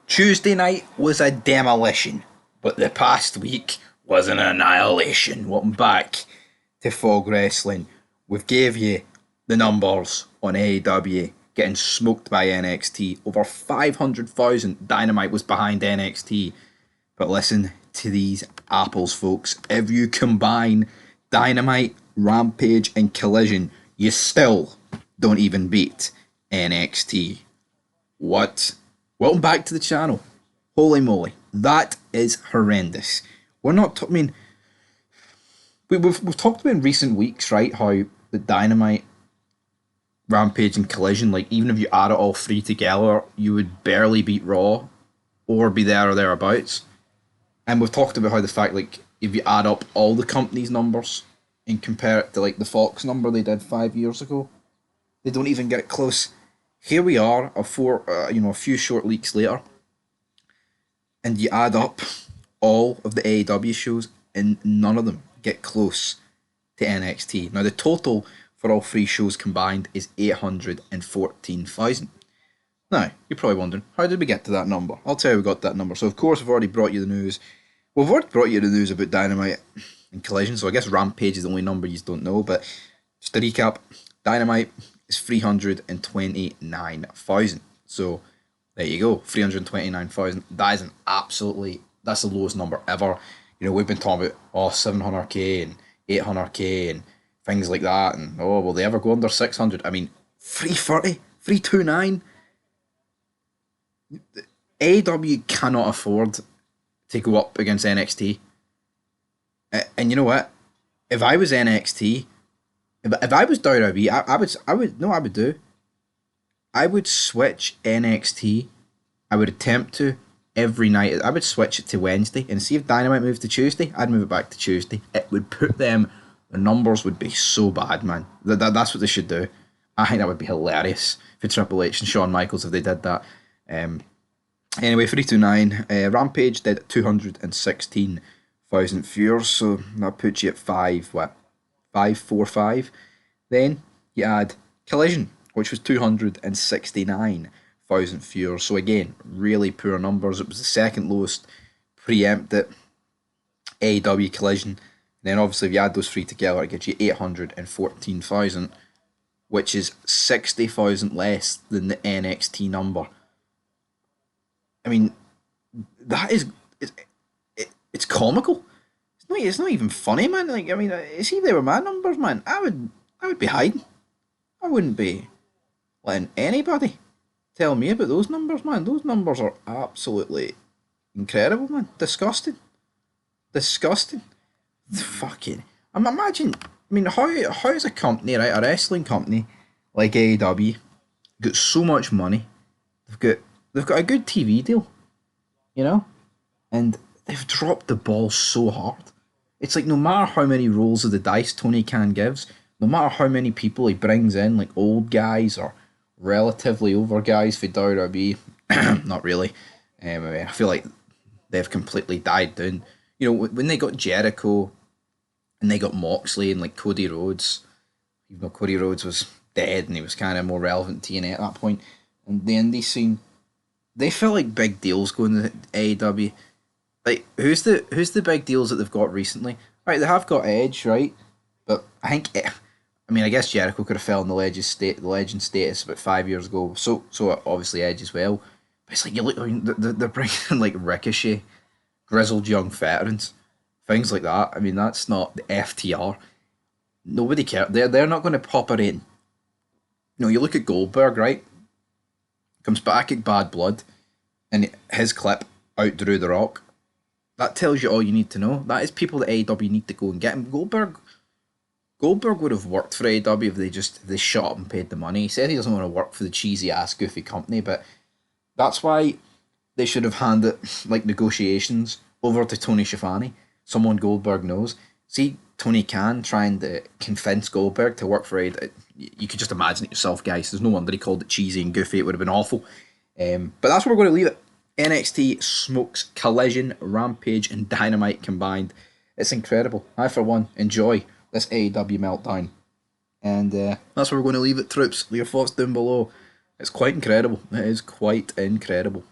Tuesday night was a demolition, but the past week was an annihilation. Welcome back to Fog Wrestling. We've gave you the numbers on AEW getting smoked by NXT. Over 500,000 Dynamite was behind NXT. But listen to these apples, folks. If you combine Dynamite, Rampage, and Collision, you still don't even beat NXT. What? Welcome back to the channel. Holy moly, that is horrendous. We're not. I mean, we've talked about in recent weeks, right? How the Dynamite, Rampage, and Collision, like even if you add it all three together, you would barely beat Raw, or be there or thereabouts. And we've talked about how the fact, like, if you add up all the company's numbers and compare it to like the Fox number they did 5 years ago, they don't even get close. Here we are, a few short weeks later, and you add up all of the AEW shows, and none of them get close to NXT. Now, the total for all three shows combined is 814,000. Now, you're probably wondering, how did we get to that number? I'll tell you how we got that number. So, of course, we've already brought you the news. We've already brought you the news about Dynamite and Collision, so I guess Rampage is the only number you don't know, but just to recap, Dynamite is 329,000. So there you go, 329,000. That is that's the lowest number ever. You know, we've been talking about 700k and 800k and things like that, and will they ever go under 600? I mean, 330, 329. AEW cannot afford to go up against NXT. And you know what? If I was NXT, if I was WWE, I would do. I would switch NXT. I would attempt to every night. I would switch it to Wednesday and see if Dynamite moved to Tuesday. I'd move it back to Tuesday. It would put them. The numbers would be so bad, man. That's what they should do. I think that would be hilarious for Triple H and Shawn Michaels if they did that. Anyway, 329. Rampage did 216,000 viewers, so that puts you at 545. Then you add Collision, which was 269,000 viewers. So again, really poor numbers. It was the second lowest preempted AEW Collision. And then obviously if you add those three together, it gets you 814,000, which is 60,000 less than the NXT number. I mean, that is it's comical. It's not even funny, man. Like, I mean, see if they were my numbers, man, I would be hiding. I wouldn't be letting anybody tell me about those numbers, man. Those numbers are absolutely incredible, man. Disgusting. Fucking. Imagine. I mean, how is a company, right, a wrestling company like AEW, got so much money? They've got a good TV deal, you know, and they've dropped the ball so hard. It's like no matter how many rolls of the dice Tony Khan gives, no matter how many people he brings in, like old guys or relatively over guys for WWE, not really. I feel like they've completely died down. You know, when they got Jericho and they got Moxley and like Cody Rhodes, even though Cody Rhodes was dead and he was kind of more relevant to TNA at that point, and the indie scene, they felt like big deals going to AEW. Like, who's the big deals that they've got recently? Right, they have got Edge, right? But I guess Jericho could have fell in the legend status about 5 years ago. So obviously Edge as well. But it's like, you look, I mean, they're bringing like Ricochet, grizzled young veterans, things like that. I mean, that's not the FTR. Nobody cares. They're not going to pop it in. You know, you look at Goldberg, right? Comes back at Bad Blood, and his clip outdrew The Rock. That tells you all you need to know. That is people that AEW need to go and get him. Goldberg would have worked for AEW if they shut up and paid the money. He said he doesn't want to work for the cheesy ass goofy company, but that's why they should have handed like negotiations over to Tony Schiavone, someone Goldberg knows. See Tony Khan trying to convince Goldberg to work for AEW. You could just imagine it yourself, guys. There's no wonder he called it cheesy and goofy. It would have been awful. But that's where we're going to leave it. NXT smokes Collision, Rampage, and Dynamite combined. It's incredible. I, for one, enjoy this AEW meltdown. And that's where we're going to leave it, troops. Leave your thoughts down below. It's quite incredible. It is quite incredible.